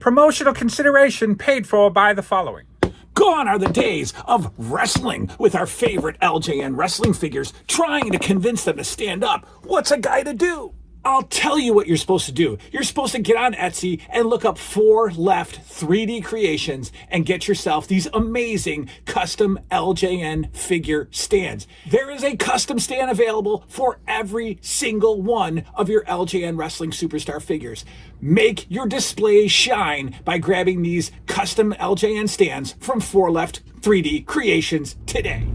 Promotional consideration paid for by the following. Gone are the days of wrestling with our favorite LJN wrestling figures, trying to convince them to stand up. What's a guy to do? I'll tell you what you're supposed to do. You're supposed to get on Etsy and look up 4 Left 3D Creations and get yourself these amazing custom LJN figure stands. There is a custom stand available for every single one of your LJN wrestling superstar figures. Make your display shine by grabbing these custom LJN stands from 4 Left 3D Creations today.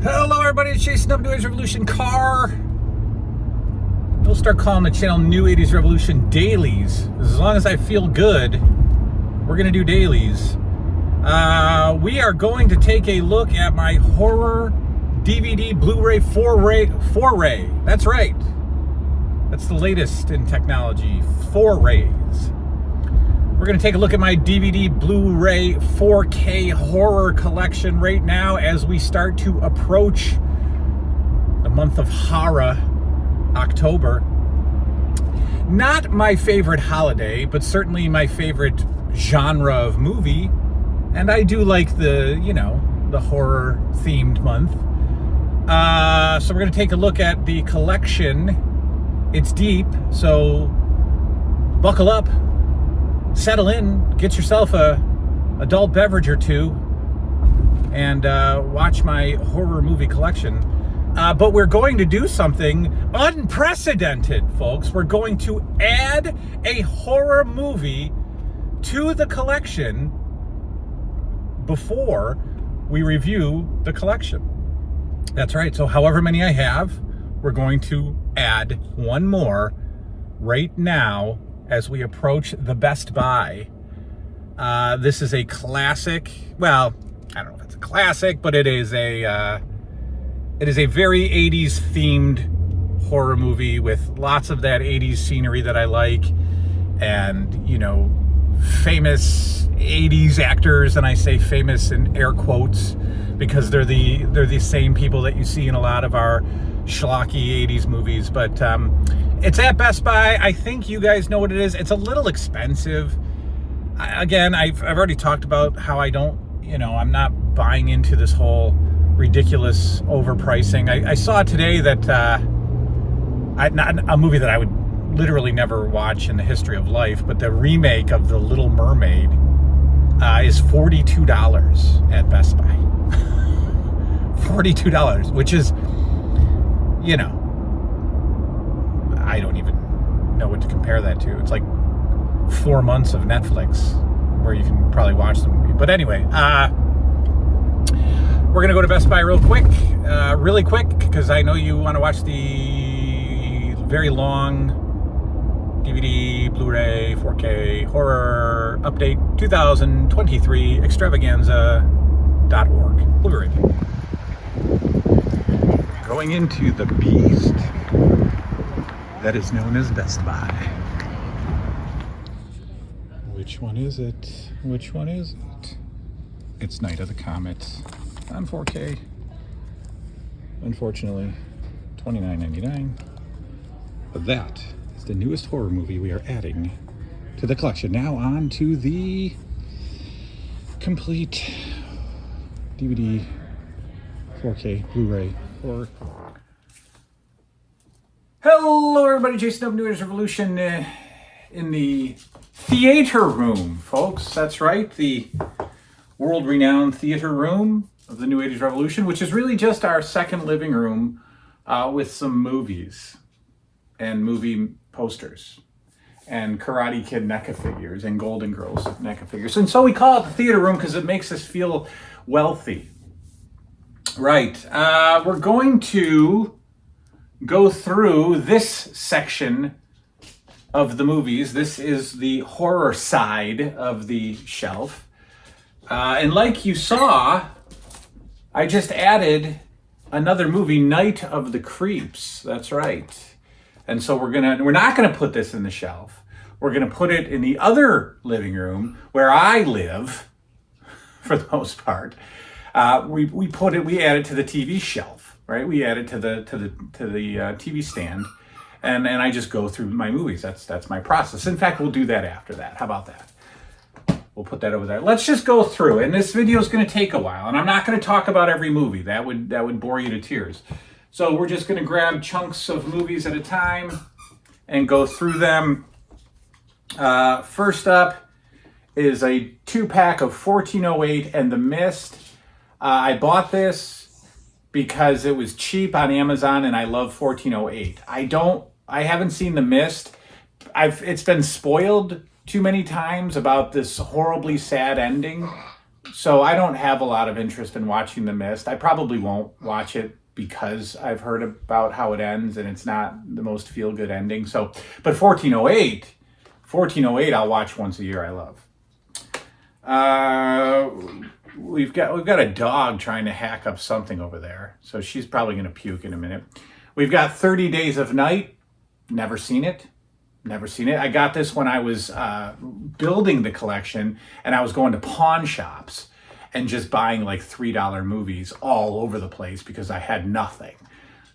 Hello everybody, it's Jason of New Age Revolution Car. We'll start calling the channel New 80s Revolution Dailies. As long as I feel good, we're going to do dailies. We are going to take a look at my horror DVD Blu Ray 4-ray. That's right. That's the latest in technology, 4-rays. We're going to take a look at my DVD Blu Ray 4K horror collection right now as we start to approach the month of horror. October. Not my favorite holiday, but certainly my favorite genre of movie. And I do like the horror themed month. So we're going to take a look at the collection. It's deep, so buckle up, settle in, get yourself a adult beverage or two, and watch my horror movie collection. But we're going to do something unprecedented, folks. We're going to add a horror movie to the collection before we review the collection. That's right. So however many I have, we're going to add one more right now as we approach the Best Buy. This is a classic. Well, I don't know if it's a classic, but it is a very 80s themed horror movie with lots of that 80s scenery that I like, and famous 80s actors, and I say famous in air quotes because they're the same people that you see in a lot of our schlocky 80s movies. But it's at Best Buy. I think you guys know what it is. It's a little expensive. Again, I've already talked about how I'm not buying into this whole ridiculous overpricing. I saw today that not a movie that I would literally never watch in the history of life, but the remake of The Little Mermaid is $42 at Best Buy. $42, which is, I don't even know what to compare that to. It's like 4 months of Netflix where you can probably watch the movie. But anyway, we're going to go to Best Buy really quick, because I know you want to watch the very long DVD, Blu Ray, 4K horror update 2023 extravaganza.org. Blu Ray. Going into the beast that is known as Best Buy. Which one is it? Which one is it? It's Night of the Comet on 4K. Unfortunately, $29.99. But that is the newest horror movie we are adding to the collection. Now on to the complete DVD, 4K, Blu-ray horror. Hello everybody, Jason of New Age Revolution in the theater room, folks. That's right, the world-renowned theater room of the New 80s Revolution, which is really just our second living room with some movies and movie posters and Karate Kid NECA figures and Golden Girls NECA figures. And so we call it the theater room because it makes us feel wealthy. Right. We're going to go through this section of the movies. This is the horror side of the shelf. And like you saw, I just added another movie, Night of the Creeps. That's right. And so we're not gonna put this in the shelf. We're gonna put it in the other living room where I live, for the most part. We add it to the TV shelf, right? We add it to the TV stand, and I just go through my movies. That's my process. In fact, we'll do that after that. How about that? We'll put that over there. Let's just go through, and this video is going to take a while, and I'm not going to talk about every movie. That would bore you to tears. So we're just going to grab chunks of movies at a time and go through them. First up is a 2-pack of 1408 and The Mist. I bought this because it was cheap on Amazon, and I love 1408. I haven't seen The Mist. It's been spoiled too many times about this horribly sad ending, so I don't have a lot of interest in watching The Mist. I probably won't watch it because I've heard about how it ends, and it's not the most feel-good ending. So, but 1408, I'll watch once a year. I love. We've got a dog trying to hack up something over there, so she's probably going to puke in a minute. We've got 30 Days of Night. Never seen it. I got this when I was building the collection, and I was going to pawn shops and just buying like $3 movies all over the place because I had nothing.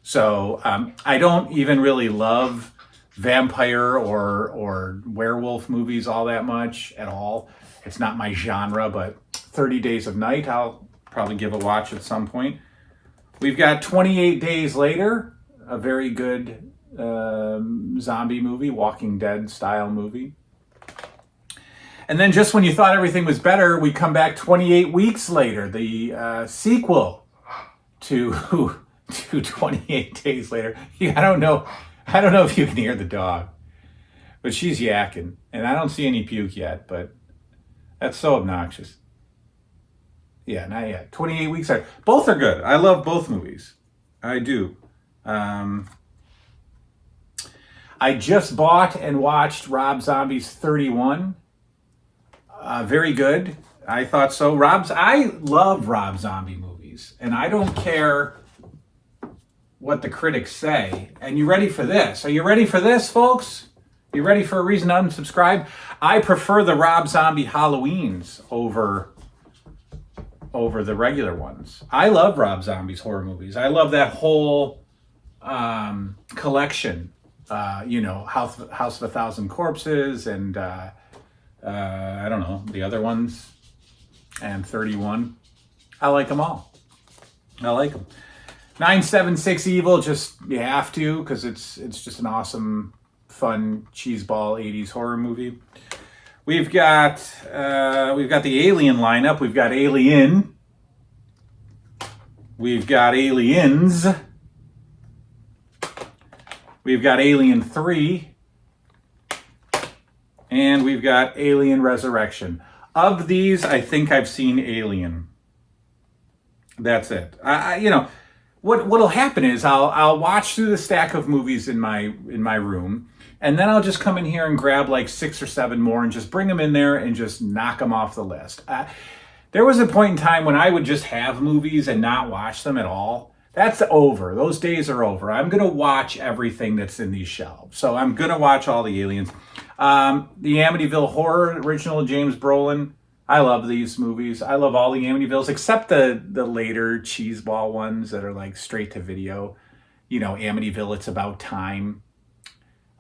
So I don't even really love vampire or werewolf movies all that much at all. It's not my genre, but 30 Days of Night I'll probably give a watch at some point. We've got 28 Days Later, a very good zombie movie, Walking Dead style movie. And then just when you thought everything was better, we come back 28 Weeks Later, the sequel to 28 Days Later. I don't know if you can hear the dog, but she's yakking, and I don't see any puke yet, but that's so obnoxious. Yeah, not yet. 28 Weeks Later. Both are good. I love both movies. I do. I just bought and watched Rob Zombie's 31. Very good. I thought so. I love Rob Zombie movies, and I don't care what the critics say. And you ready for this? Are you ready for this, folks? You ready for a reason to unsubscribe? I prefer the Rob Zombie Halloweens over the regular ones. I love Rob Zombie's horror movies. I love that whole collection. House of a Thousand Corpses, and I don't know, the other ones, and 31. I like them all. I like them. 976 Evil, just you have to, because it's just an awesome, fun cheeseball 80s horror movie. We've got the Alien lineup. We've got Alien. We've got Aliens. We've got Alien 3. And we've got Alien Resurrection. Of these, I think I've seen Alien. That's it. What'll happen is I'll watch through the stack of movies in my room, and then I'll just come in here and grab like 6 or 7 more and just bring them in there and just knock them off the list. There was a point in time when I would just have movies and not watch them at all. That's over. Those days are over. I'm going to watch everything that's in these shelves. So I'm going to watch all the Aliens. The Amityville Horror, original James Brolin. I love these movies. I love all the Amityvilles except the later cheeseball ones that are like straight to video. Amityville, It's About Time.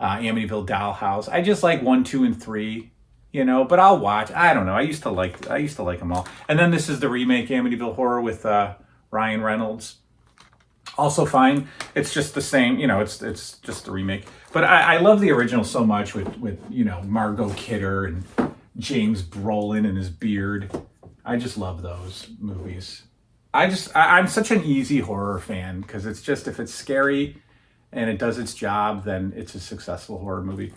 Amityville Dollhouse. I just like 1, 2, and 3. But I'll watch. I don't know. I used to like them all. And then this is the remake Amityville Horror with Ryan Reynolds. Also fine. It's just the same, it's just the remake. But I love the original so much with Margot Kidder and James Brolin and his beard. I just love those movies. I'm such an easy horror fan because it's just, if it's scary and it does its job, then it's a successful horror movie.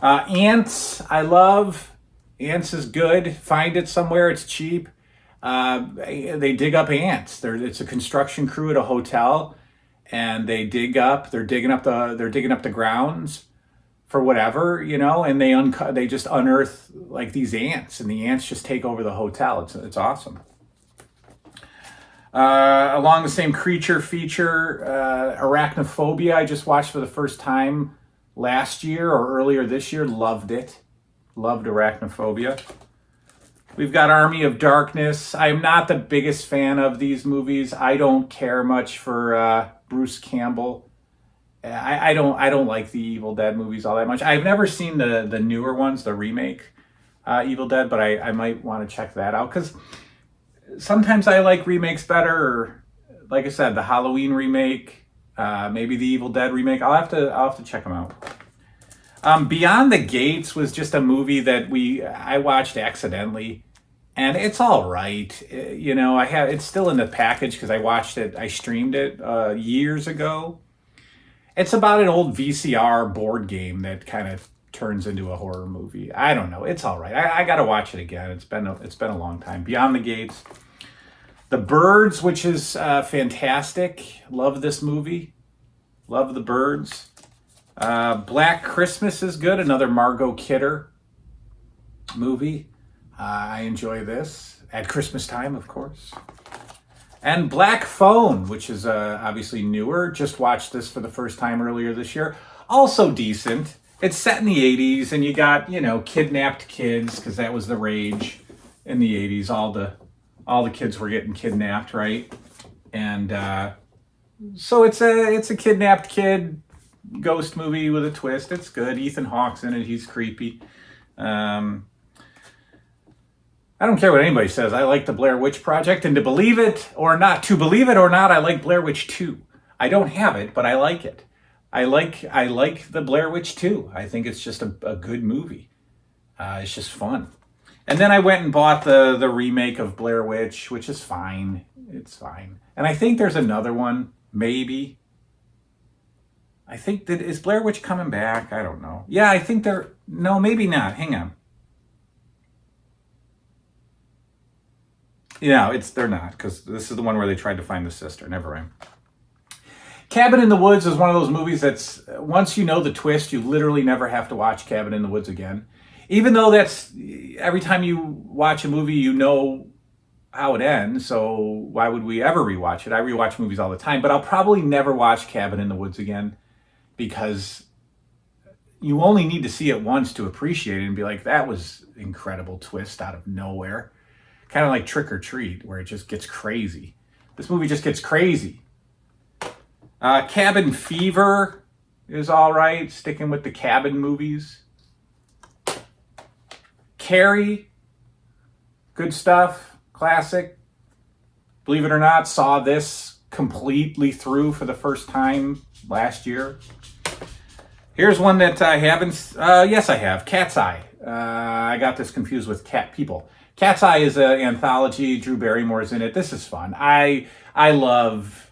Ants, I love. Ants is good. Find it somewhere. It's cheap. They dig up ants. It's a construction crew at a hotel, and they're digging up the grounds for whatever, and they just unearth like these ants, and the ants just take over the hotel. It's awesome. Along the same creature feature, Arachnophobia, I just watched for the first time last year or earlier this year. Loved it. Loved Arachnophobia. We've got Army of Darkness. I'm not the biggest fan of these movies. I don't care much for Bruce Campbell. I don't like the Evil Dead movies all that much. I've never seen the newer ones, the remake. Evil Dead, but I might want to check that out because sometimes I like remakes better. Or, like I said, the Halloween remake, maybe the Evil Dead remake. I'll have to check them out. Beyond the Gates was just a movie that I watched accidentally, and it's all right. It's still in the package because I streamed it years ago. It's about an old VCR board game that kind of turns into a horror movie. I don't know. It's all right. I got to watch it again. It's been a long time. Beyond the Gates. The Birds, which is fantastic. Love this movie. Love The Birds. Black Christmas is good. Another Margot Kidder movie. I enjoy this. At Christmas time, of course. And Black Phone, which is obviously newer. Just watched this for the first time earlier this year. Also decent. It's set in the 80s, and you got, kidnapped kids, because that was the rage in the 80s. All the kids were getting kidnapped, right? And so it's a kidnapped kid ghost movie with a twist. It's good. Ethan Hawke's in it. He's creepy. I don't care what anybody says. I like the Blair Witch Project, and to believe it or not, I like Blair Witch 2. I don't have it, but I like it. I like the Blair Witch 2. I think it's just a good movie. It's just fun. And then I went and bought the remake of Blair Witch, which is fine. It's fine. And I think there's another one, maybe. I think is Blair Witch coming back? I don't know. Yeah, I think no, maybe not. Hang on. Yeah, they're not, because this is the one where they tried to find the sister. Never mind. Cabin in the Woods is one of those movies that's, once you know the twist, you literally never have to watch Cabin in the Woods again. Even though every time you watch a movie, you know how it ends, so why would we ever rewatch it? I rewatch movies all the time, but I'll probably never watch Cabin in the Woods again, because you only need to see it once to appreciate it and be like, that was an incredible twist out of nowhere. Kind of like Trick or Treat, where it just gets crazy. This movie just gets crazy. Cabin Fever is all right, sticking with the cabin movies. Carrie, good stuff, classic. Believe it or not, saw this completely through for the first time last year. Here's one that I haven't, yes I have, Cat's Eye. I got this confused with Cat People. Cat's Eye is an anthology. Drew Barrymore's in it. This is fun. I love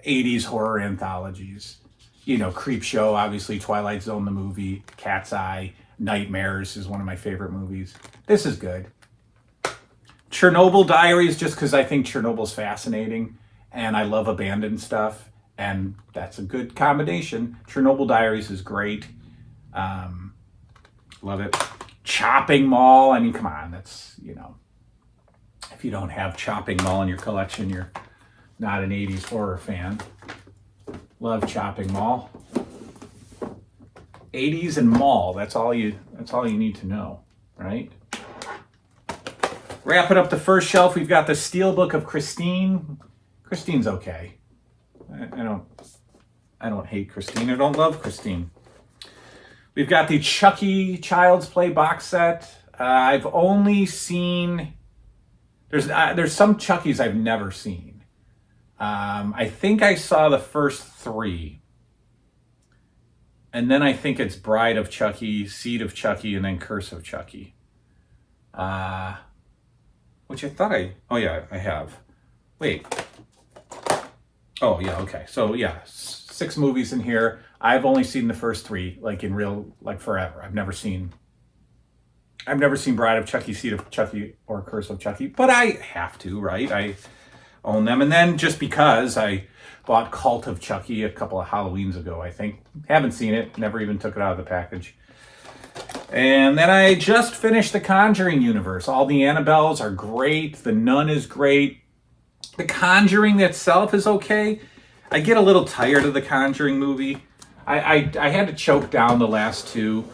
80s horror anthologies. Creepshow, obviously, Twilight Zone, the movie, Cat's Eye, Nightmares is one of my favorite movies. This is good. Chernobyl Diaries, just because I think Chernobyl's fascinating, and I love abandoned stuff, and that's a good combination. Chernobyl Diaries is great. Love it. Chopping Mall, I mean, come on, that's, if you don't have Chopping Mall in your collection, you're not an 80s horror fan. Love Chopping Mall. 80s and mall, that's all you need to know, right? Wrapping up the first shelf, we've got the Steelbook of Christine. Christine's okay. I don't hate Christine. I don't love Christine. We've got the Chucky Child's Play box set. I've only seen, there's some Chuckies I've never seen. I think I saw the first 3. And then I think it's Bride of Chucky, Seed of Chucky, and then Curse of Chucky. Which I thought I have. Wait. Oh, yeah, okay. So, yeah, 6 movies in here. I've only seen the first 3, forever. I've never seen Bride of Chucky, Seed of Chucky, or Curse of Chucky, but I have to, right? I own them. And then just because I bought Cult of Chucky a couple of Halloweens ago, I think. Haven't seen it, never even took it out of the package. And then I just finished the Conjuring universe. All the Annabelles are great. The Nun is great. The Conjuring itself is okay. I get a little tired of the Conjuring movie. I had to choke down the last 2.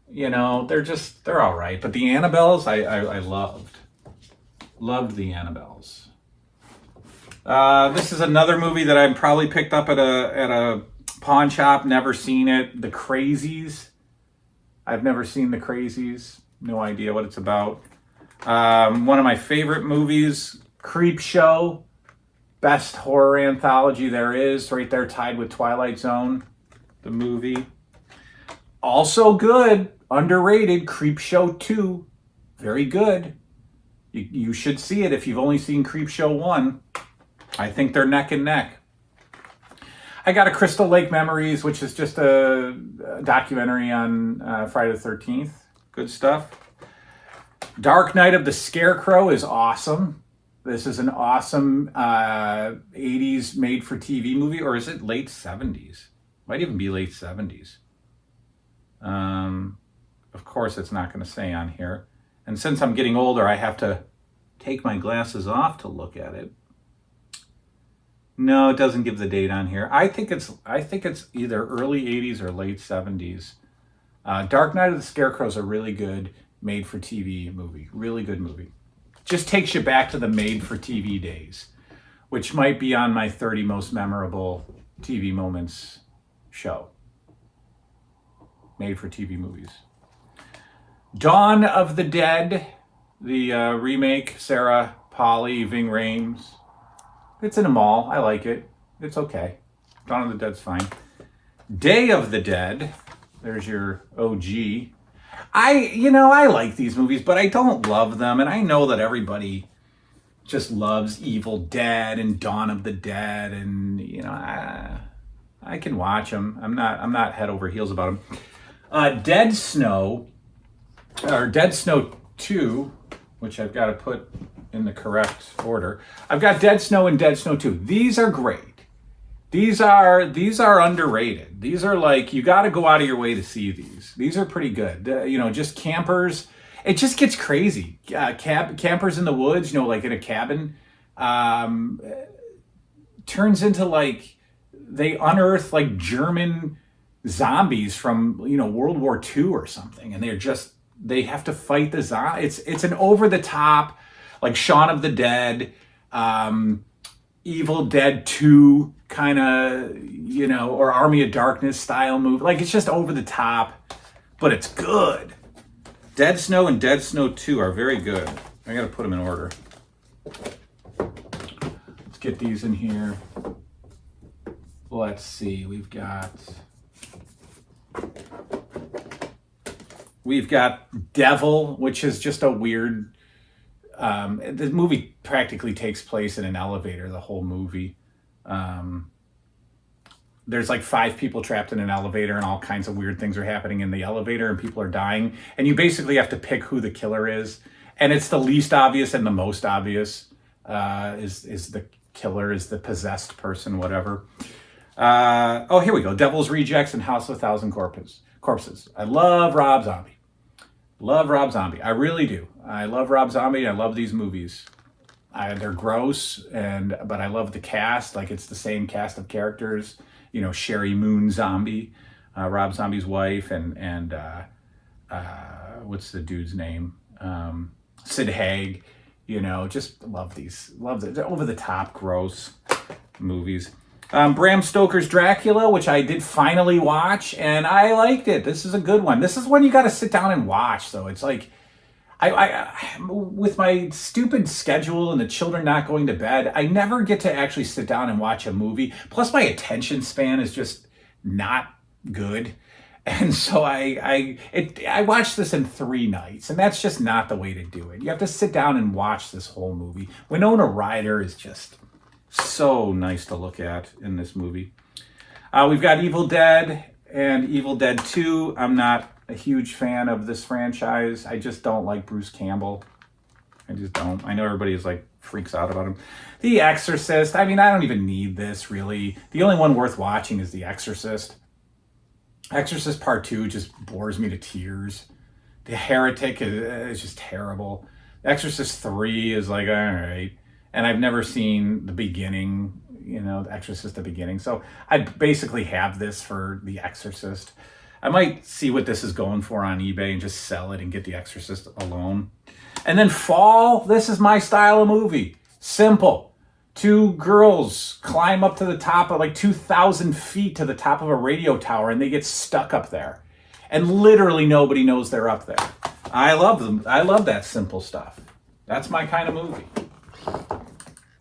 They're all right. But the Annabelles, I loved. Loved the Annabelles. This is another movie that I probably picked up at a pawn shop. Never seen it. The Crazies. I've never seen The Crazies. No idea what it's about. One of my favorite movies, Creep Show. Best horror anthology there is, right there tied with Twilight Zone, the movie. Also good, underrated, Creep Show 2. Very good. You should see it if you've only seen Creep Show 1. I think they're neck and neck. I got a Crystal Lake Memories, which is just a documentary on Friday the 13th. Good stuff. Dark Night of the Scarecrow is awesome. This is an awesome 80s made-for-TV movie, or is it late 70s? Might even be late 70s. Of course, it's not going to say on here. And since I'm getting older, I have to take my glasses off to look at it. No, it doesn't give the date on here. I think it's either early 80s or late 70s. Dark Night of the Scarecrow is a really good made-for-TV movie. Really good movie. Just takes you back to the made-for-TV days, which might be on my 30 most memorable TV moments show. Made-for-TV movies. Dawn of the Dead, the remake, Sarah Polley, Ving Rhames. It's in a mall. I like it. It's okay. Dawn of the Dead's fine. Day of the Dead. There's your OG. I like these movies, but I don't love them. And I know that everybody just loves Evil Dead and Dawn of the Dead. And, I can watch them. I'm not head over heels about them. Dead Snow 2, which I've got to put in the correct order. I've got Dead Snow and Dead Snow 2. These are great. These are underrated. These are like, you got to go out of your way to see these. These are pretty good. Just campers. It just gets crazy. Campers in the woods, like in a cabin, turns into like, they unearth like German zombies from, World War II or something. And they have to fight the zombies. It's an over the top, like Shaun of the Dead, Evil Dead 2 kind of, or Army of Darkness style movie. Like, it's just over the top, but it's good. Dead Snow and Dead Snow 2 are very good. I got to put them in order. Let's get these in here. Let's see. We've got Devil, which is just a weird... the movie practically takes place in an elevator, the whole movie. There's like 5 people trapped in an elevator and all kinds of weird things are happening in the elevator and people are dying. And you basically have to pick who the killer is. And it's the least obvious and the most obvious is the killer, is the possessed person, whatever. Here we go. Devil's Rejects and House of a Thousand Corpses. I love Rob Zombie. I really do. I love Rob Zombie. I love these movies. They're gross, but I love the cast. Like, it's the same cast of characters. Sherry Moon Zombie, Rob Zombie's wife, and what's the dude's name? Sid Haig. Just love these. Love the over the top, gross movies. Bram Stoker's Dracula, which I did finally watch, and I liked it. This is a good one. This is one you got to sit down and watch, though. It's like, I with my stupid schedule and the children not going to bed, I never get to actually sit down and watch a movie. Plus, my attention span is just not good. And so I watched this in 3 nights, and that's just not the way to do it. You have to sit down and watch this whole movie. Winona Ryder is just so nice to look at in this movie. We've got Evil Dead and Evil Dead 2. I'm not a huge fan of this franchise. I just don't like Bruce Campbell. I just don't. I know everybody's like freaks out about him. The Exorcist. I mean, I don't even need this really. The only one worth watching is The Exorcist. Exorcist Part 2 just bores me to tears. The Heretic is just terrible. Exorcist 3 is like, all right. And I've never seen the beginning, The Exorcist, the beginning. So I basically have this for The Exorcist. I might see what this is going for on eBay and just sell it and get The Exorcist alone. And then Fall, this is my style of movie. Simple. 2 girls climb up to the top of like 2,000 feet to the top of a radio tower and they get stuck up there. And literally nobody knows they're up there. I love them. I love that simple stuff. That's my kind of movie.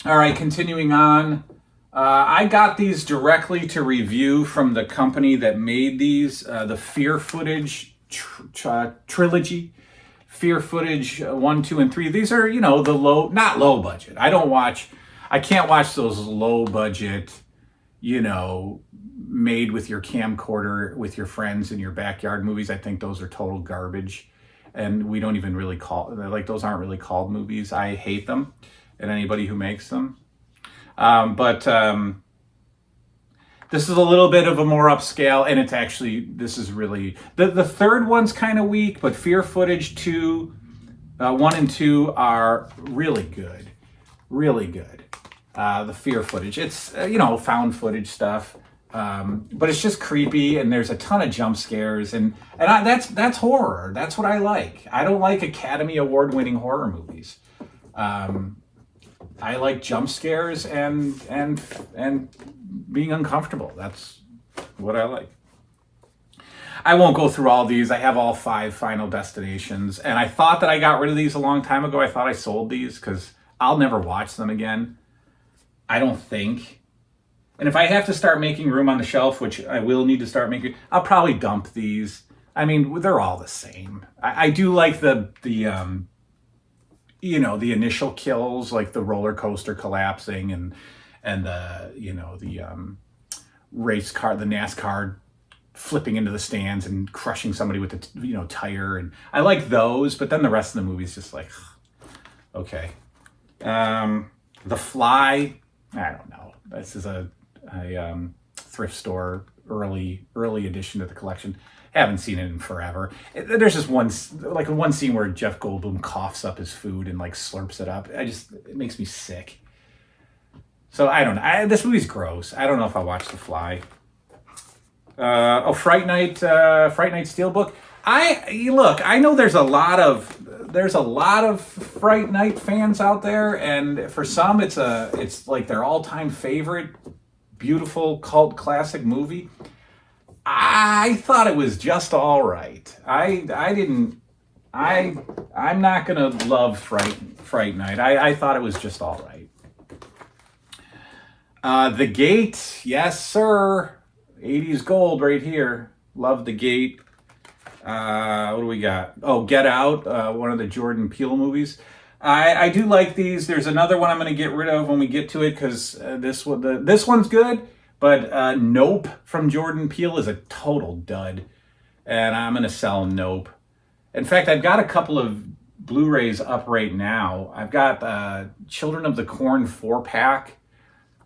All right, continuing on. I got these directly to review from the company that made these, the Fear Footage trilogy. Fear Footage 1, 2, and 3. These are, the not low budget. I can't watch those low budget, made with your camcorder with your friends in your backyard movies. I think those are total garbage. And we don't even really those aren't really called movies. I hate them and anybody who makes them. But this is a little bit of a more upscale, and this is really, the third one's kind of weak, but Fear Footage 2, 1 and 2 are really good. Really good. The Fear Footage. It's, found footage stuff. But it's just creepy, and there's a ton of jump scares, that's horror. That's what I like. I don't like Academy Award winning horror movies. I like jump scares and being uncomfortable. That's what I like. I won't go through all these. I have all 5 Final Destinations, and I thought that I got rid of these a long time ago. I thought I sold these because I'll never watch them again. I don't think. And if I have to start making room on the shelf, which I will need to start making, I'll probably dump these. I mean, they're all the same. I do like the initial kills, like the roller coaster collapsing and the race car, the NASCAR flipping into the stands and crushing somebody with the tire, and I like those. But then the rest of the movie is just like, okay. The Fly, I don't know. This is a thrift store early edition to the collection. Haven't seen it in forever. There's just one scene where Jeff Goldblum coughs up his food and slurps it up. It makes me sick. So I don't know. This movie's gross. I don't know if I'll watch The Fly. Fright Night Steelbook. I know there's a lot of Fright Night fans out there, and for some it's like their all-time favorite beautiful cult classic movie. I thought it was just all right. I'm not gonna love Fright Night. I thought it was just all right. The Gate, yes sir. 80s gold right here. Love The Gate. What do we got? Oh, Get Out, one of the Jordan Peele movies. I do like these. There's another one I'm going to get rid of when we get to it because this one's good, but Nope from Jordan Peele is a total dud, and I'm going to sell Nope. In fact, I've got a couple of Blu Rays up right now. I've got Children of the Corn 4-pack,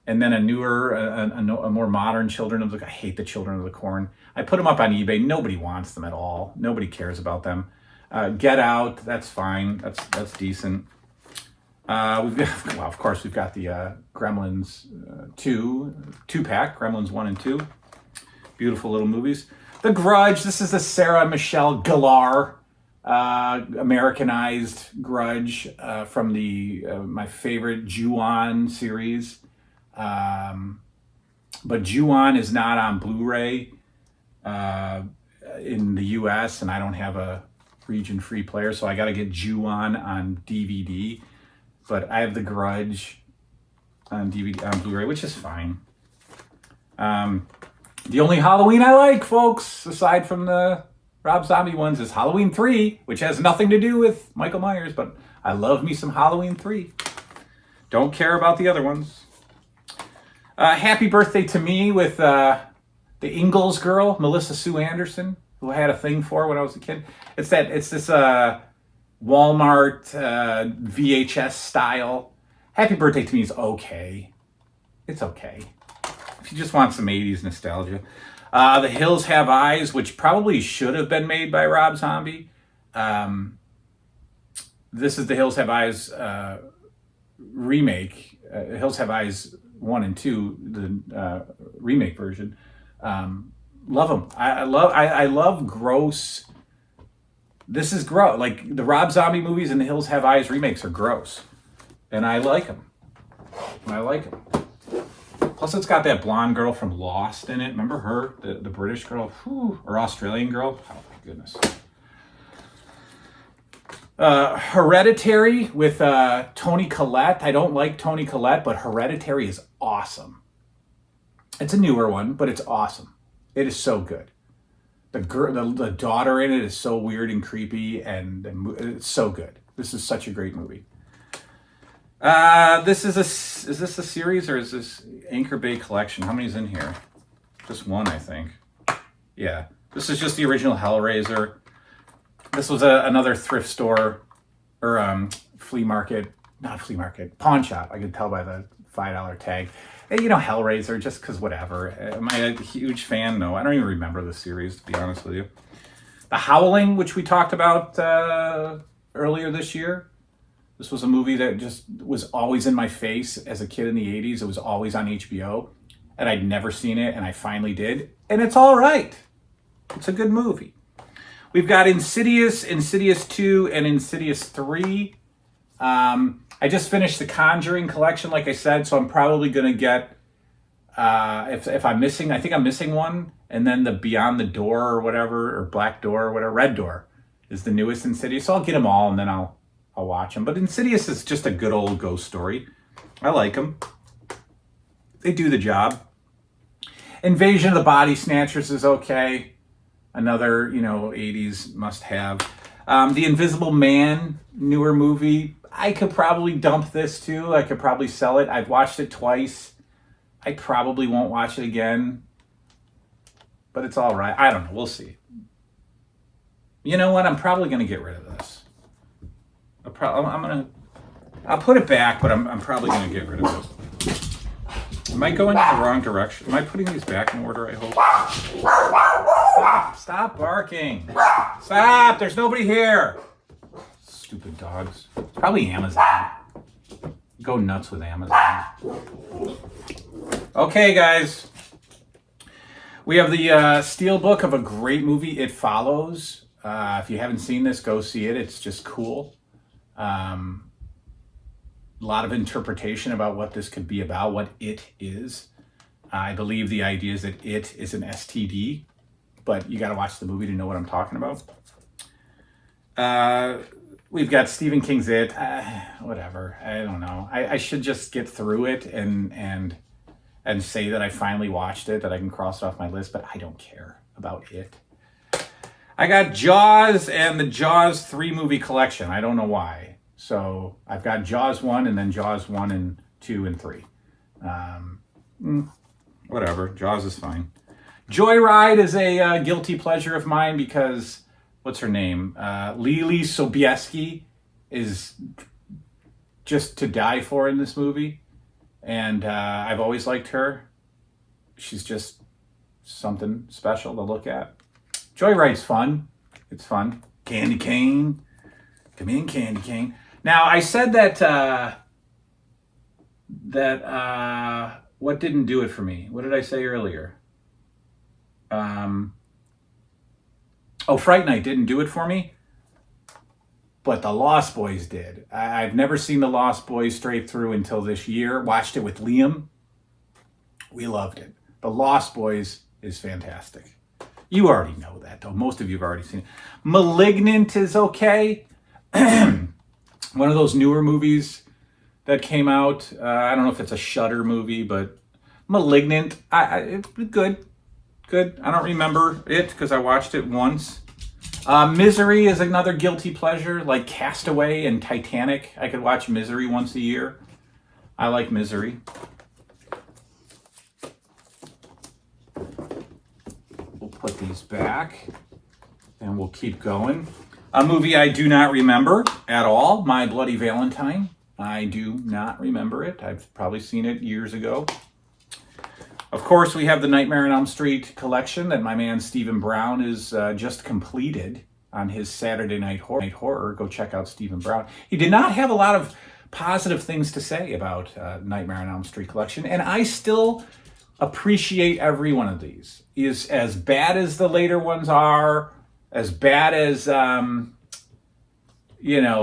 and then a newer, a more modern Children of the... I hate the Children of the Corn. I put them up on eBay. Nobody wants them at all. Nobody cares about them. Get Out, that's fine. That's decent. Of course, we've got the Gremlins 2-pack, Gremlins 1 and 2. Beautiful little movies. The Grudge, this is the Sarah Michelle Gellar Americanized Grudge from the my favorite Ju-On series. But Ju-On is not on Blu Ray in the US, and I don't have a region free player, so I got to get Ju-On on DVD. But I have The Grudge on DVD on Blu Ray, which is fine. The only Halloween I like, folks, aside from the Rob Zombie ones, is Halloween 3, which has nothing to do with Michael Myers, but I love me some Halloween 3. Don't care about the other ones. Happy Birthday to Me with the Ingalls girl, Melissa Sue Anderson, who I had a thing for when I was a kid. It's this Walmart VHS style. Happy Birthday to Me is okay. It's okay. If you just want some 80s nostalgia. The Hills Have Eyes, which probably should have been made by Rob Zombie. This is the Hills Have Eyes remake. Hills Have Eyes 1 and 2, the remake version. Love them. I love gross. This is gross. Like the Rob Zombie movies and the Hills Have Eyes remakes are gross, and I like them. Plus, it's got that blonde girl from Lost in it. Remember her, the British girl, or Australian girl? Oh my goodness. Hereditary with Toni Collette. I don't like Toni Collette, but Hereditary is awesome. It's a newer one, but it's awesome. It is so good. The daughter in it is so weird and creepy, and it's so good. This is such a great movie. Is this a series or is this Anchor Bay Collection? How many's in here? Just one, I think. Yeah, this is just the original Hellraiser. This was another thrift store or flea market, not flea market, pawn shop. I could tell by the $5 tag. You know, Hellraiser, just because whatever. Am I a huge fan? No, I don't even remember the series, to be honest with you. The Howling, which we talked about earlier this year. This was a movie that just was always in my face as a kid in the 80s. It was always on HBO, and I'd never seen it, and I finally did. And it's all right. It's a good movie. We've got Insidious, Insidious 2, and Insidious 3. I just finished the Conjuring collection, like I said, so I'm probably going to get, if I'm missing, I think I'm missing one, and then the Beyond the Door or whatever, or Black Door or whatever, Red Door is the newest Insidious. So I'll get them all, and then I'll watch them. But Insidious is just a good old ghost story. I like them. They do the job. Invasion of the Body Snatchers is okay. Another, 80s must-have. The Invisible Man, newer movie. I could probably dump this too. I could probably sell it. I've watched it twice. I probably won't watch it again. But it's all right. I don't know. We'll see. You know what? I'm probably going to get rid of this. I'll put it back, but I'm probably going to get rid of it. Am I going in the wrong direction? Am I putting these back in order, I hope? Stop barking. Stop. There's nobody here. Stupid dogs. Probably Amazon. Go nuts with Amazon. Okay, guys. We have the steelbook of a great movie, It Follows. If you haven't seen this, go see it. It's just cool. A lot of interpretation about what this could be about, what it is. I believe the idea is that it is an STD, but you got to watch the movie to know what I'm talking about. We've got Stephen King's It. Whatever. I don't know. I should just get through it and say that I finally watched it, that I can cross it off my list, but I don't care about it. I got Jaws and the Jaws 3 movie collection. I don't know why. So I've got Jaws 1 and then Jaws 1 and 2 and 3. Whatever. Jaws is fine. Joyride is a guilty pleasure of mine because, what's her name? Lily Sobieski is just to die for in this movie. And I've always liked her. She's just something special to look at. Joyride's fun. It's fun. Candy cane. Come in, candy cane. Now, I said that what didn't do it for me? What did I say earlier? Fright Night didn't do it for me, but The Lost Boys did. I've never seen The Lost Boys straight through until this year. Watched it with Liam. We loved it. The Lost Boys is fantastic. You already know that, though. Most of you have already seen it. Malignant is okay. One of those newer movies that came out. I don't know if it's a Shudder movie, but Malignant. Good. I don't remember it because I watched it once. Misery is another guilty pleasure, like Castaway and Titanic. I could watch Misery once a year. I like Misery. We'll put these back and we'll keep going. A movie I do not remember at all, My Bloody Valentine. I do not remember it. I've probably seen it years ago. Of course, we have the Nightmare on Elm Street collection that my man Stephen Brown is just completed on his Saturday Night Horror. Go check out Stephen Brown. He did not have a lot of positive things to say about Nightmare on Elm Street collection, and I still appreciate every one of these. Is as bad as the later ones are, as bad as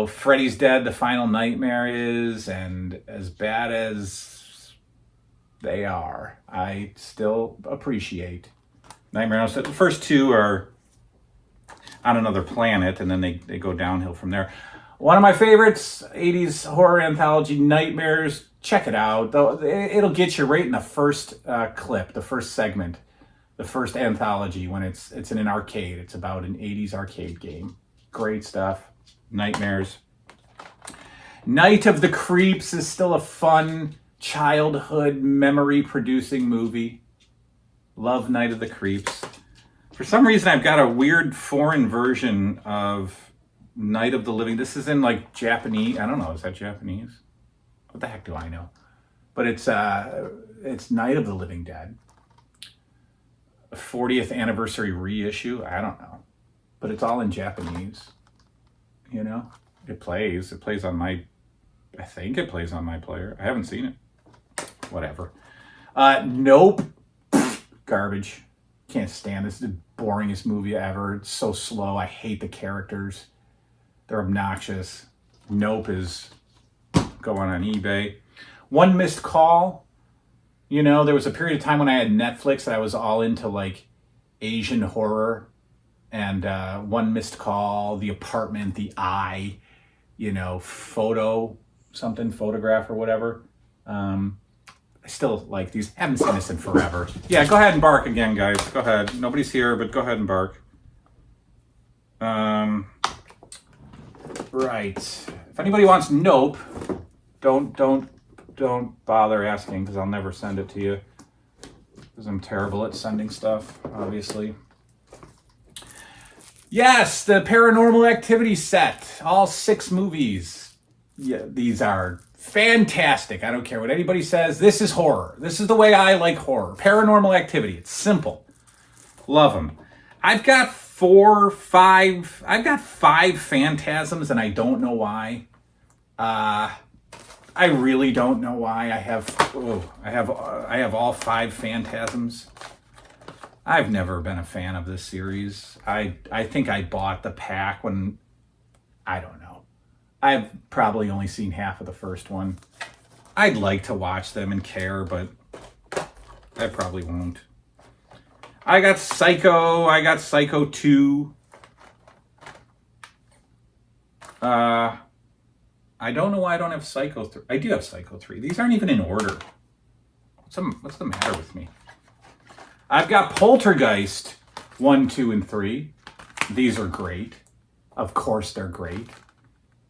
Freddy's Dead, The Final Nightmare is, and as bad as they are, I still appreciate Nightmare on Elm Street. The first two are on another planet, and then they go downhill from there. One of my favorites, 80s horror anthology, Nightmares. Check it out. It'll get you right in the first clip, the first segment, the first anthology when it's in an arcade. It's about an 80s arcade game. Great stuff. Nightmares. Night of the Creeps is still a fun childhood memory-producing movie. Love Night of the Creeps. For some reason, I've got a weird foreign version of Night of the Living. This is in like Japanese. I don't know. Is that Japanese? What the heck do I know? But it's Night of the Living Dead. A 40th anniversary reissue. I don't know. But it's all in Japanese. You know? It plays on my... I think it plays on my player. I haven't seen it. Whatever. Nope. Garbage. Can't stand this. It's the boringest movie ever. It's so slow. I hate the characters. They're obnoxious. Nope is going on eBay. One Missed Call. You know, there was a period of time when I had Netflix that I was all into like Asian horror. And One Missed Call, The Apartment, The Eye, you know, Photograph or whatever. I still like these. Haven't seen this in forever. Yeah, go ahead and bark again, guys. Go ahead. Nobody's here, but go ahead and bark. Right. If anybody wants Nope, don't bother asking because I'll never send it to you because I'm terrible at sending stuff, obviously. Yes, the Paranormal Activity set. All 6 movies. Yeah, these are fantastic. I don't care what anybody says. This is horror. This is the way I like horror. Paranormal Activity. It's simple. Love them. I've got 5 phantasms and I don't know why. I really don't know why. I have all 5 phantasms. I've never been a fan of this series. I think I bought the pack when, I don't know. I've probably only seen half of the first one. I'd like to watch them and care, but I probably won't. I got Psycho. I got Psycho 2. I don't know why I don't have Psycho 3. I do have Psycho 3. These aren't even in order. What's the matter with me? I've got Poltergeist 1, 2, and 3. These are great. Of course they're great.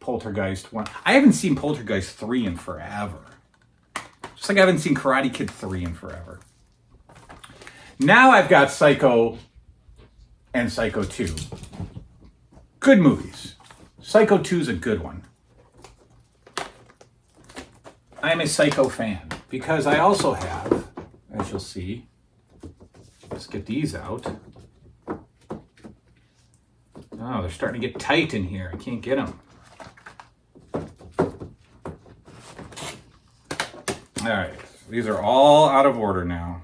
Poltergeist 1. I haven't seen Poltergeist 3 in forever. Just like I haven't seen Karate Kid 3 in forever. Now I've got Psycho and Psycho 2. Good movies. Psycho 2 is a good one. I am a Psycho fan because I also have, as you'll see, let's get these out. Oh, they're starting to get tight in here. I can't get them. All right, these are all out of order now.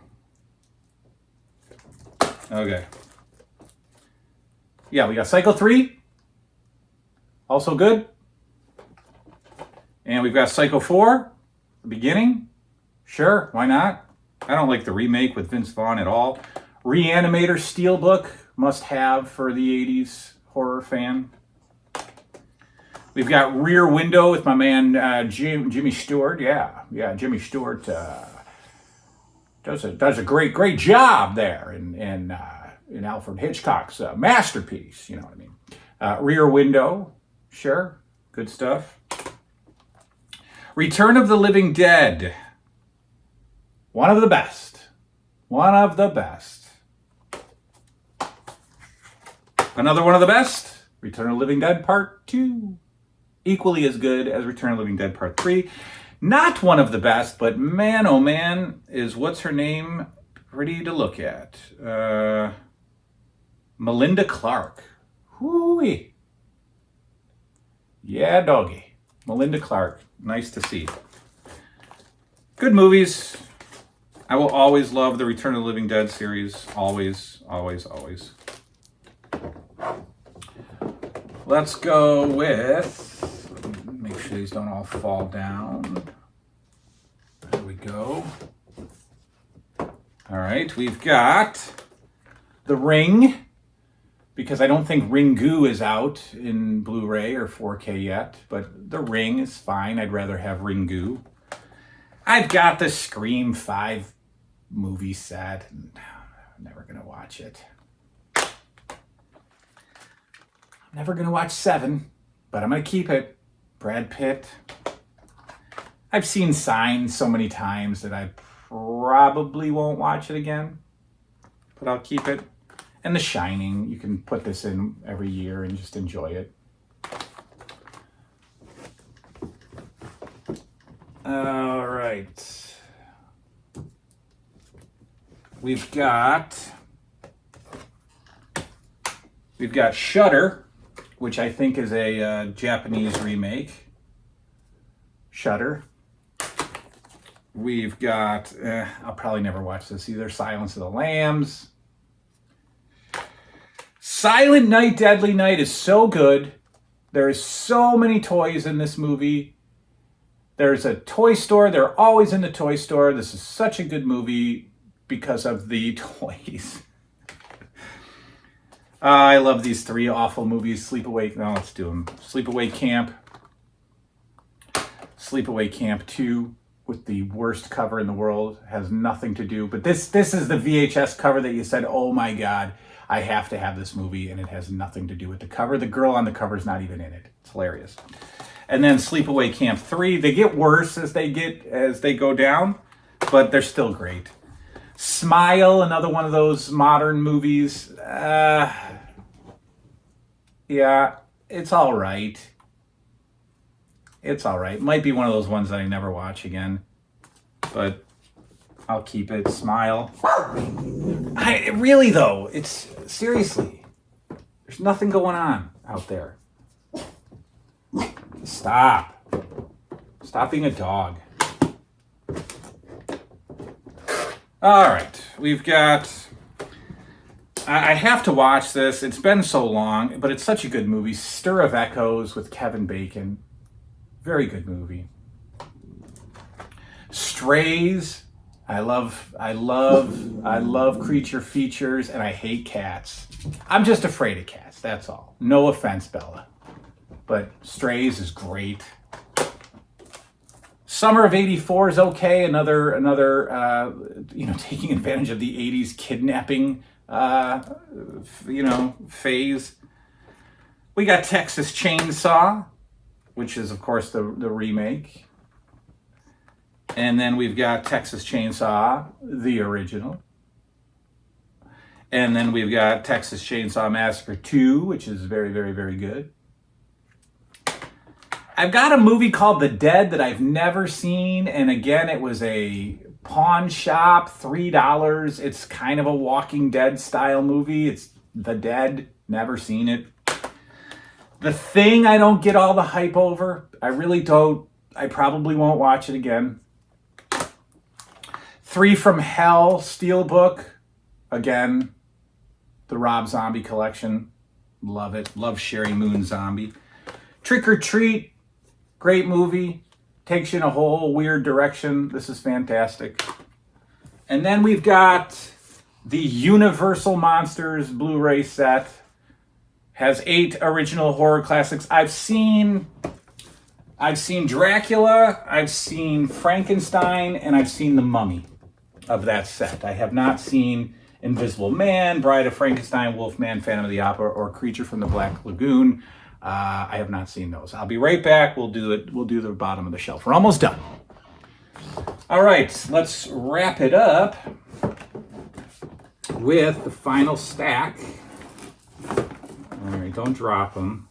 Okay. Yeah, we got Psycho 3. Also good. And we've got Psycho 4. The beginning. Sure, why not? I don't like the remake with Vince Vaughn at all. Reanimator Steelbook. Must have for the 80s horror fan. We've got Rear Window with my man Jimmy Stewart. Yeah, Jimmy Stewart does a great job there in Alfred Hitchcock's masterpiece. You know what I mean? Rear Window, sure, good stuff. Return of the Living Dead, one of the best. Another one of the best. Return of the Living Dead Part 2. Equally as good as Return of the Living Dead Part 3. Not one of the best, but man, oh man, is what's her name pretty to look at. Melinda Clarke. Hooey. Yeah, doggy. Melinda Clarke. Nice to see. Good movies. I will always love the Return of the Living Dead series. Always, always, always. Let's go with... Make sure these don't all fall down. There we go. All right, we've got The Ring, because I don't think Ringu is out in Blu Ray or 4K yet, but The Ring is fine. I'd rather have Ringu. I've got the Scream 5 movie set. I'm never going to watch it. I'm never going to watch 7, but I'm going to keep it. Brad Pitt. I've seen Signs so many times that I probably won't watch it again, but I'll keep it. And The Shining, you can put this in every year and just enjoy it. All right. We've got Shudder, which I think is a Japanese remake. Shudder. We've got, I'll probably never watch this either, Silence of the Lambs. Silent Night, Deadly Night is so good. There is so many toys in this movie. There's a toy store. They're always in the toy store. This is such a good movie because of the toys. I love these 3 awful movies. Sleepaway, no, let's do them. Sleepaway Camp. Sleepaway Camp 2 with the worst cover in the world. Has nothing to do, but this is the VHS cover that you said, oh my God, I have to have this movie, and it has nothing to do with the cover. The girl on the cover is not even in it. It's hilarious. And then Sleepaway Camp 3, they get worse as they go down, but they're still great. Smile, another one of those modern movies. Yeah, it's all right. It's all right. Might be one of those ones that I never watch again, but I'll keep it. Smile. Really though, it's seriously, there's nothing going on out there. Stop being a dog. All right, we've got, I have to watch this. It's been so long, but it's such a good movie. Stir of Echoes with Kevin Bacon. Very good movie. Strays. I love creature features, and I hate cats. I'm just afraid of cats, that's all. No offense, Bella. But Strays is great. Summer of '84 is okay. Another taking advantage of the '80s kidnapping phase. We got Texas Chainsaw, which is of course the remake. And then we've got Texas Chainsaw, the original. And then we've got Texas Chainsaw Massacre 2, which is very, very, very good. I've got a movie called The Dead that I've never seen. And again, it was a pawn shop, $3. It's kind of a Walking Dead style movie. It's The Dead, never seen it. The Thing, I don't get all the hype over. I really don't. I probably won't watch it again. 3 from Hell, Steelbook. Again, the Rob Zombie collection. Love it. Love Sherry Moon Zombie. Trick or Treat. Great movie. Takes you in a whole weird direction. This is fantastic. And then we've got the Universal Monsters Blu Ray set. Has 8 original horror classics. I've seen Dracula, I've seen Frankenstein, and I've seen The Mummy of that set. I have not seen Invisible Man, Bride of Frankenstein, Wolfman, Phantom of the Opera, or Creature from the Black Lagoon. I have not seen those. I'll be right back. We'll do the bottom of the shelf. We're almost done. All right, let's wrap it up with the final stack. All right, don't drop them.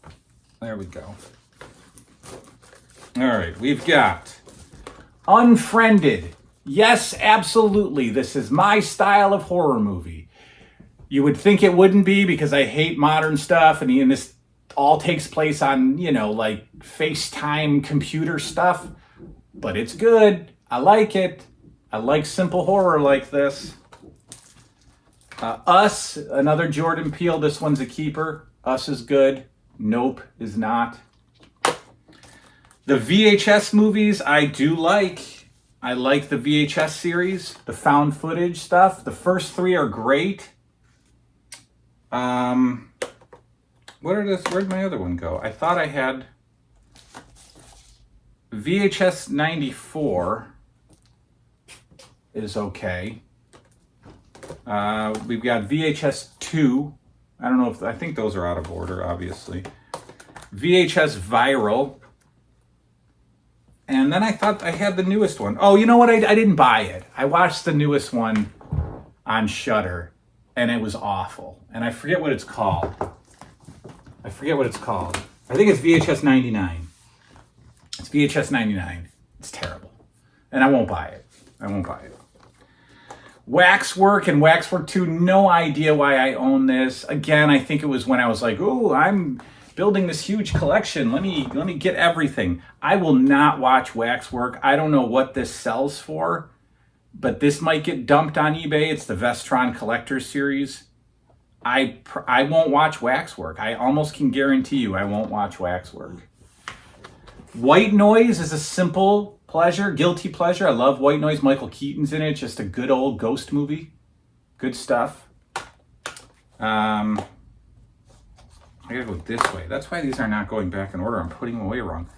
There we go. All right, we've got Unfriended. Yes, absolutely. This is my style of horror movie. You would think it wouldn't be because I hate modern stuff, and this all takes place on, like FaceTime computer stuff. But it's good. I like it. I like simple horror like this. Us, another Jordan Peele. This one's a keeper. Us is good. Nope is not. The VHS movies I do like. I like the VHS series, the found footage stuff. The first 3 are great. Where'd my other one go? I thought I had VHS 94 is okay. We've got VHS 2. I don't know if, I think those are out of order, obviously. VHS Viral. And then I thought I had the newest one. Oh, you know what? I didn't buy it. I watched the newest one on Shudder, and it was awful. And I forget what it's called. I think it's VHS 99. It's VHS 99. It's terrible. And I won't buy it. Waxwork and Waxwork 2, no idea why I own this. Again, I think it was when I was like, oh, I'm building this huge collection. Let me get everything. I will not watch Waxwork. I don't know what this sells for, but this might get dumped on eBay. It's the Vestron Collector's Series. I won't watch Waxwork. I almost can guarantee you I won't watch Waxwork. White Noise is a simple pleasure, guilty pleasure. I love White Noise. Michael Keaton's in it. Just a good old ghost movie. Good stuff. I gotta go this way. That's why these are not going back in order. I'm putting them away wrong.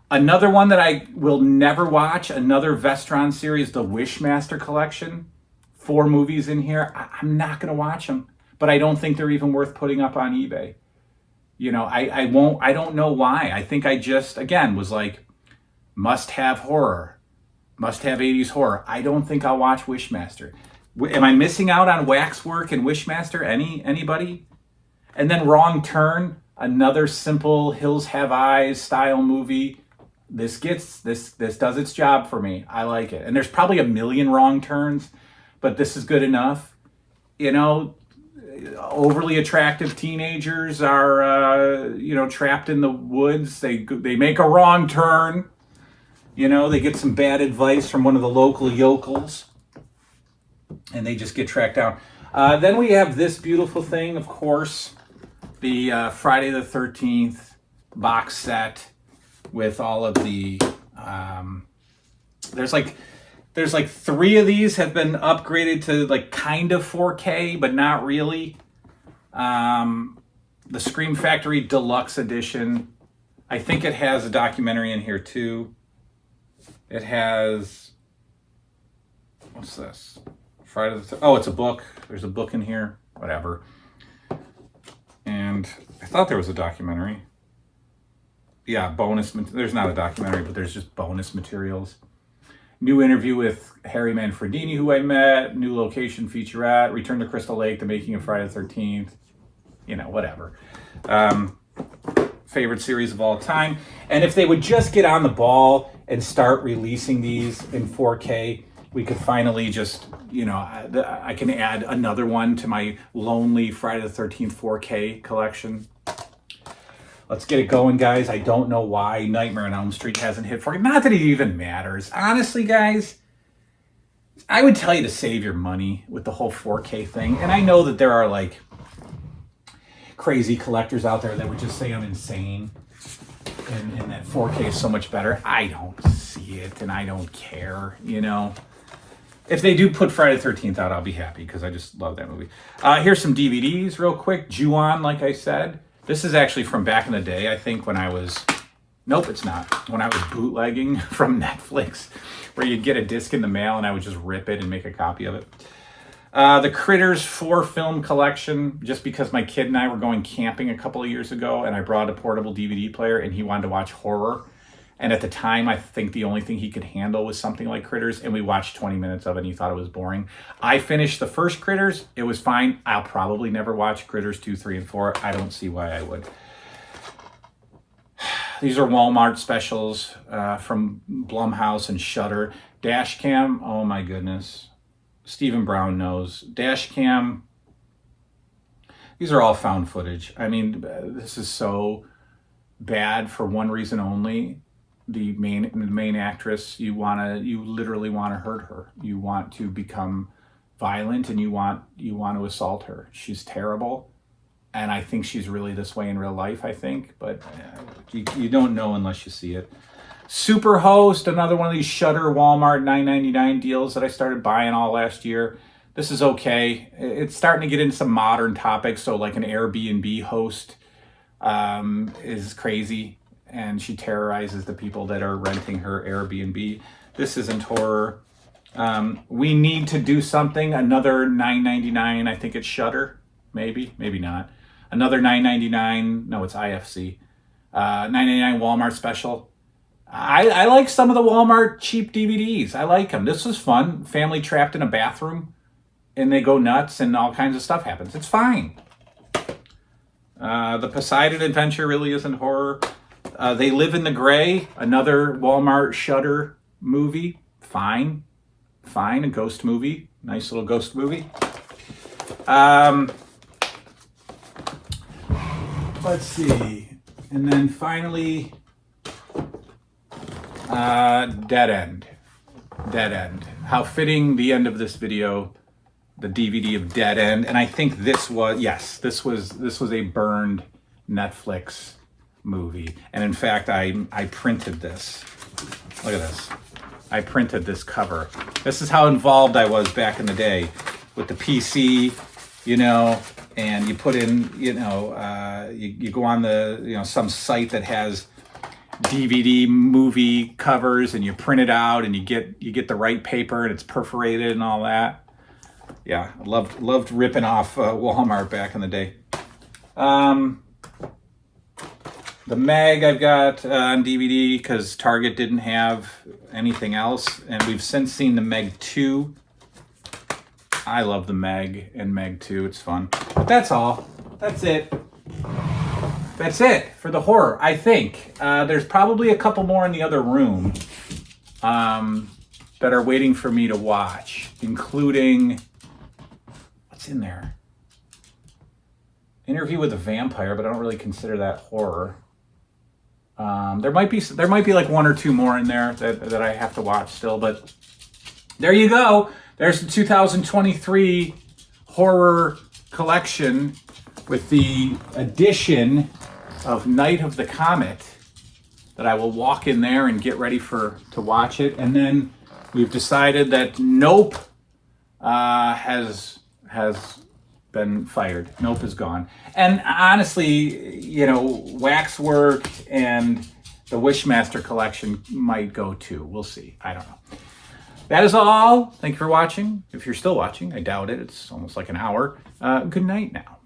Another one that I will never watch, another Vestron series, the Wishmaster Collection. 4 movies in here. I'm not gonna watch them, but I don't think they're even worth putting up on eBay. You know, I won't, I don't know why. I think I just, again, was like, must have horror, must have 80s horror. I don't think I'll watch Wishmaster. Am I missing out on Waxwork and Wishmaster? Anybody? And then Wrong Turn, another simple Hills Have Eyes style movie. This does its job for me. I like it. And there's probably a million Wrong Turns, but this is good enough. You know, overly attractive teenagers are, trapped in the woods. They make a wrong turn. You know, they get some bad advice from one of the local yokels, and they just get tracked down. Then we have this beautiful thing, of course, the Friday the 13th box set with all of the, there's like 3 of these have been upgraded to like kind of 4K, but not really. The Scream Factory Deluxe Edition. I think it has a documentary in here too. It has, what's this? It's a book. There's a book in here, whatever. And I thought there was a documentary. Yeah, there's not a documentary, but there's just bonus materials. New interview with Harry Manfredini, who I met. New location featurette. Return to Crystal Lake, the making of Friday the 13th. Whatever. Favorite series of all time. And if they would just get on the ball and start releasing these in 4K, we could finally just, I can add another one to my lonely Friday the 13th 4K collection. Let's get it going, guys. I don't know why Nightmare on Elm Street hasn't hit 4K. Not that it even matters. Honestly, guys, I would tell you to save your money with the whole 4K thing. And I know that there are like crazy collectors out there that would just say I'm insane and that 4K is so much better. I don't see it and I don't care, If they do put Friday the 13th out, I'll be happy because I just love that movie. Here's some DVDs real quick. Ju-On, like I said. This is actually from back in the day, I think, when I was... Nope, it's not. When I was bootlegging from Netflix, where you'd get a disc in the mail and I would just rip it and make a copy of it. The Critters 4 film collection, just because my kid and I were going camping a couple of years ago and I brought a portable DVD player and he wanted to watch horror. And at the time, I think the only thing he could handle was something like Critters, and we watched 20 minutes of it and he thought it was boring. I finished the first Critters. It was fine. I'll probably never watch Critters 2, 3, and 4. I don't see why I would. These are Walmart specials from Blumhouse and Shudder. Dashcam, oh my goodness. Stephen Brown knows. Dashcam, these are all found footage. I mean, this is so bad for one reason only. The main actress, you literally want to hurt her. You want to become violent and you want to assault her. She's terrible. And I think she's really this way in real life, I think. But you don't know unless you see it. Superhost, another one of these Shudder Walmart $9.99 deals that I started buying all last year. This is okay. It's starting to get into some modern topics. So like an Airbnb host is crazy, and she terrorizes the people that are renting her Airbnb. This isn't horror. We Need to Do Something, another $9.99. I think it's Shudder, maybe not. Another $9.99. No, it's IFC. $9.99 Walmart special. I like some of the Walmart cheap DVDs. I like them. This was fun. Family trapped in a bathroom, and they go nuts, and all kinds of stuff happens. It's fine. The Poseidon Adventure really isn't horror. They Live in the Gray, another Walmart Shudder movie. Fine. A ghost movie. Nice little ghost movie. Let's see. And then finally, Dead End. How fitting the end of this video, the DVD of Dead End. And I think this was a burned Netflix movie. And in fact, I printed this. Look at this. I printed this cover. This is how involved I was back in the day with the PC, and you put in, you go on the, some site that has DVD movie covers, and you print it out, and you get the right paper, and it's perforated and all that. Yeah, I loved ripping off Walmart back in the day. The Meg I've got on DVD because Target didn't have anything else, and we've since seen the Meg 2. I love the Meg and Meg 2. It's fun. But that's all. That's it. That's it for the horror, I think. There's probably a couple more in the other room that are waiting for me to watch, including... What's in there? Interview with a Vampire, but I don't really consider that horror. There might be like one or two more in there that I have to watch still, but there you go. There's the 2023 horror collection with the addition of Night of the Comet that I will walk in there and get ready to watch it. And then we've decided that Nope has been fired. Nope is gone. And honestly, Waxwork and the Wishmaster collection might go too. We'll see. I don't know. That is all. Thank you for watching. If you're still watching, I doubt it. It's almost like an hour. Good night now.